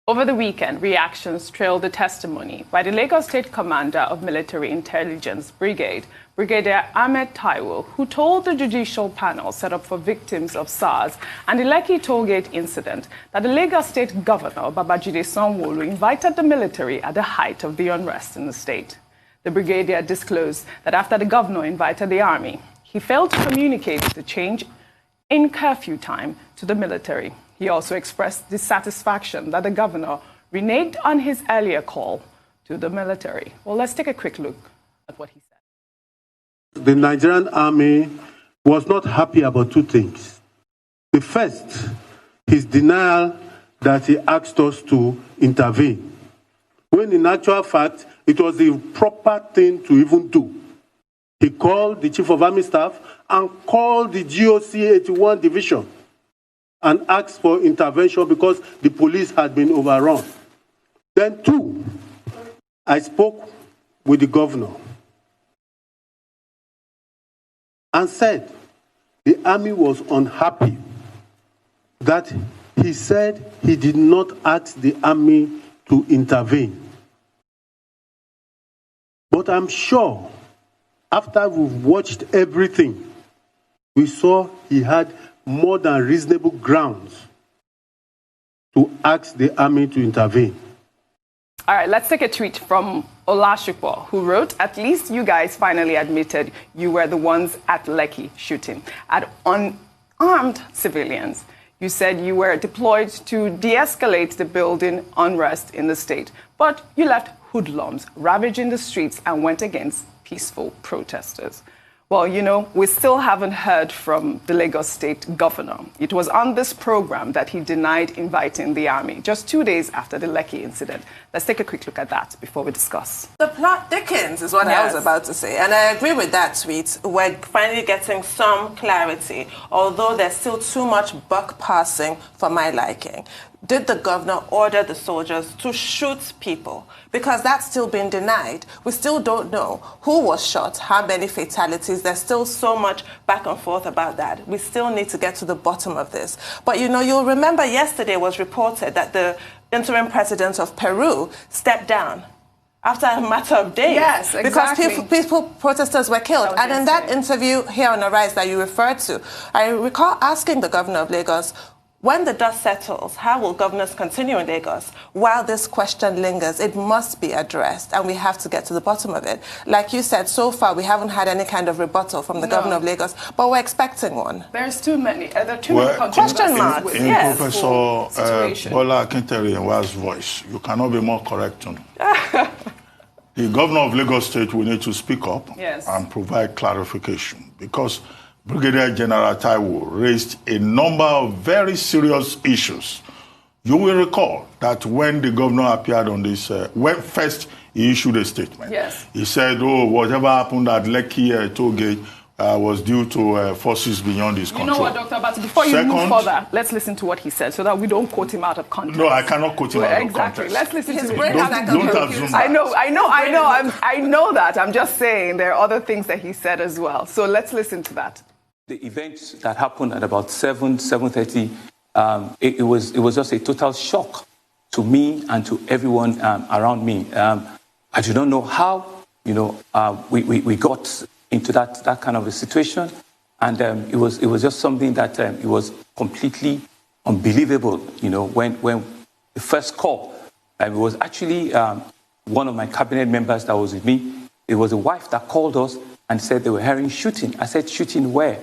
Over the weekend, reactions trailed the testimony by the Lagos State Commander of Military Intelligence Brigade, Brigadier Ahmed Taiwo, who told the judicial panel set up for victims of SARS and the Lekki Tollgate incident that the Lagos State Governor, Babajide Sanwo, invited the military at the height of the unrest in the state. The brigadier disclosed that after the governor invited the army, he failed to communicate the change in curfew time to the military. He also expressed dissatisfaction that the governor reneged on his earlier call to the military. Well, let's take a quick look at what he said. The Nigerian army was not happy about two things. The first, his denial that he asked us to intervene, when in actual fact, it was the proper thing to even do. He called the Chief of Army Staff and called the GOC 81 Division and asked for intervention because the police had been overrun. Then two, I spoke with the governor and said the army was unhappy that he said he did not ask the army to intervene. But I'm sure after we've watched everything, we saw he had more than reasonable grounds to ask the army to intervene. All right, let's take a tweet from Olashupo, who wrote, "At least you guys finally admitted you were the ones at Lekki shooting at unarmed civilians. You said you were deployed to de-escalate the building unrest in the state, but you left hoodlums ravaging the streets and went against peaceful protesters." Well, you know, we still haven't heard from the Lagos State Governor. It was on this program that he denied inviting the army just 2 days after the Lekki incident. Let's take a quick look at that before we discuss. The plot thickens is what I was about to say. And I agree with that tweet. We're finally getting some clarity, although there's still too much buck passing for my liking. Did the governor order the soldiers to shoot people? Because that's still been denied. We still don't know who was shot, how many fatalities. There's still so much back and forth about that. We still need to get to the bottom of this. But, you know, you'll remember yesterday was reported that the interim president of Peru stepped down after a matter of days. Yes, exactly. Because peaceful protesters were killed. And in that interview here on Arise that you referred to, I recall asking the governor of Lagos, when the dust settles, how will governors continue in Lagos? While this question lingers, it must be addressed, and we have to get to the bottom of it. Like you said, so far we haven't had any kind of rebuttal from the governor of Lagos, but we're expecting one. There's too many. There are too many question marks. In Professor Bola Akinterienwa's voice, you cannot be more correct. The governor of Lagos State will need to speak up and provide clarification, because Brigadier General Taiwo raised a number of very serious issues. You will recall that when the governor appeared on this, when first he issued a statement, he said, oh, whatever happened at Lekki Tollgate was due to forces beyond his control. You know what, Dr. Abati, before you move further, let's listen to what he said so that we don't quote him out of context. No, I cannot quote him out of context. Exactly. Let's listen to it. Don't assume that. I know that. I'm just saying there are other things that he said as well. So let's listen to that. The event that happened at about 7:30, it was just a total shock to me and to everyone around me. I do not know how, you know, we got into that kind of a situation, and it was just something that it was completely unbelievable. You know, when the first call, it was actually one of my cabinet members that was with me. It was a wife that called us and said they were hearing shooting. I said, shooting where?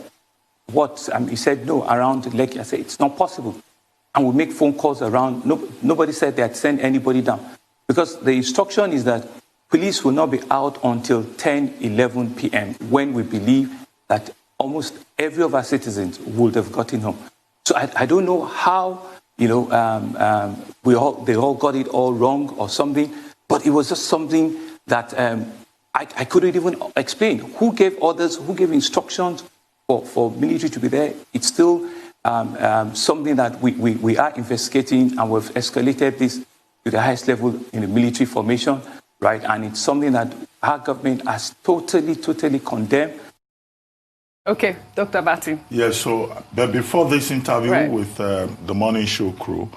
What? He said, no, around Lekki. I said, it's not possible. And we make phone calls around. Nobody said they had sent anybody down. Because the instruction is that police will not be out until 10, 11 p.m. when we believe that almost every of our citizens would have gotten home. So I don't know how, you know, they all got it all wrong or something. But it was just something that I couldn't even explain. Who gave orders? Who gave instructions for military to be there? It's still something that we are investigating, and we've escalated this to the highest level in the military formation, right? And it's something that our government has totally condemned. Okay, Dr. Abati. Yes, but before this interview with the Morning Show crew,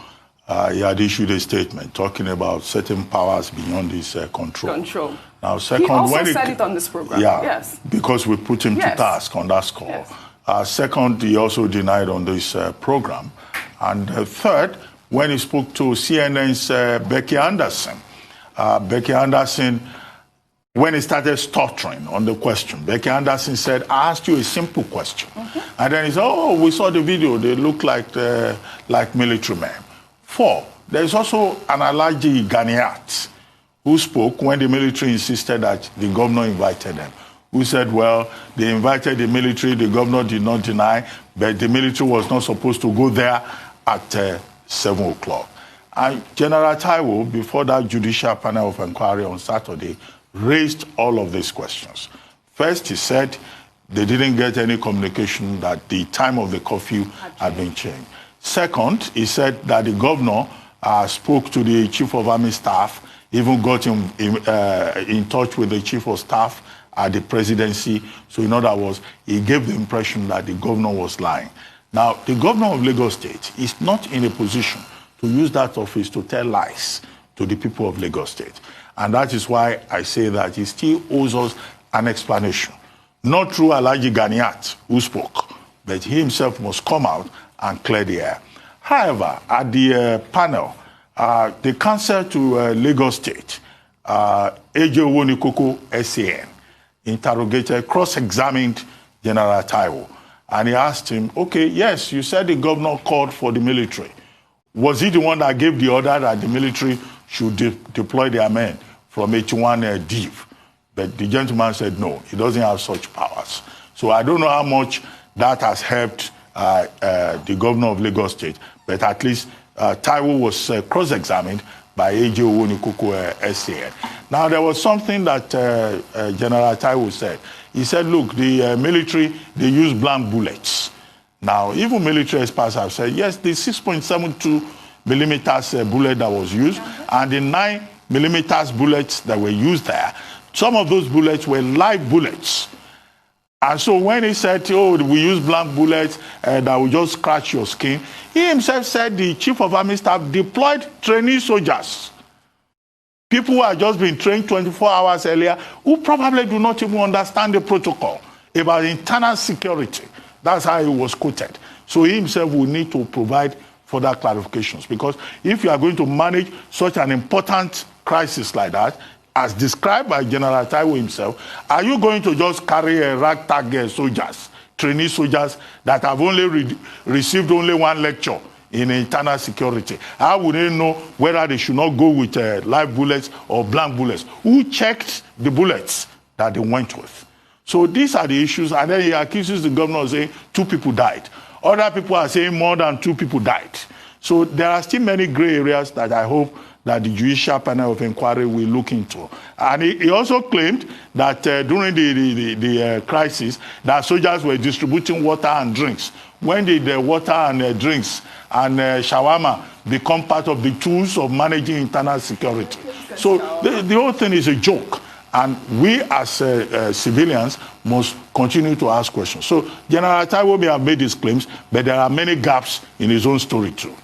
he had issued a statement talking about certain powers beyond his control. Now, second, he also said it on this program. Yeah, yes. Because we put him to task on that score. Yes. Second, he also denied on this program. And third, when he spoke to CNN's Becky Anderson, when he started stuttering on the question, Becky Anderson said, I asked you a simple question. And then he said, oh, we saw the video. They look like military men. 4, there's also an Alhaji Ganiat who spoke when the military insisted that the governor invited them, who said, well, they invited the military, the governor did not deny, but the military was not supposed to go there at 7 o'clock. And General Taiwo, before that judicial panel of inquiry on Saturday, raised all of these questions. First, he said they didn't get any communication that the time of the curfew had been changed. Second, he said that the governor spoke to the chief of army staff, even got him in touch with the chief of staff at the presidency. So in other words, he gave the impression that the governor was lying. Now, the governor of Lagos State is not in a position to use that office to tell lies to the people of Lagos State. And that is why I say that he still owes us an explanation. Not through Alhaji Ganiat, who spoke, but he himself must come out and clear the air. However, at the panel, the counsel to Lagos State, Sh00ting, SAN, interrogated, cross-examined General Taiwo. And he asked him, okay, yes, you said the governor called for the military. Was he the one that gave the order that the military should deploy their men from H1 Div? But the gentleman said no, he doesn't have such powers. So I don't know how much that has helped the governor of Lagos State, but at least Taiwo was cross-examined by Sh00ting, SAN. Now, there was something that General Taiwo said. He said, look, the military, they use blank bullets. Now, even military experts have said, yes, the 6.72 millimeters bullet that was used and the 9 millimeters bullets that were used there, some of those bullets were live bullets. And so when he said, oh, we use blank bullets that will just scratch your skin, he himself said the chief of army staff deployed trainee soldiers, people who had just been trained 24 hours earlier, who probably do not even understand the protocol about internal security. That's how he was quoted. So he himself will need to provide further clarifications, because if you are going to manage such an important crisis like that, as described by General Taiwo himself, are you going to just carry a ragtag soldiers, trainee soldiers that have only received only one lecture in internal security? How would they know whether they should not go with live bullets or blank bullets? Who checked the bullets that they went with? So these are the issues, and then he accuses the governor of saying 2 people died. Other people are saying more than 2 people died. So there are still many gray areas that I hope that the judicial panel of inquiry will look into. And he also claimed that during the crisis, that soldiers were distributing water and drinks. When did the water and drinks and shawarma become part of the tools of managing internal security? So the whole thing is a joke. And we as civilians must continue to ask questions. So General Taiwo may have made his claims, but there are many gaps in his own story too.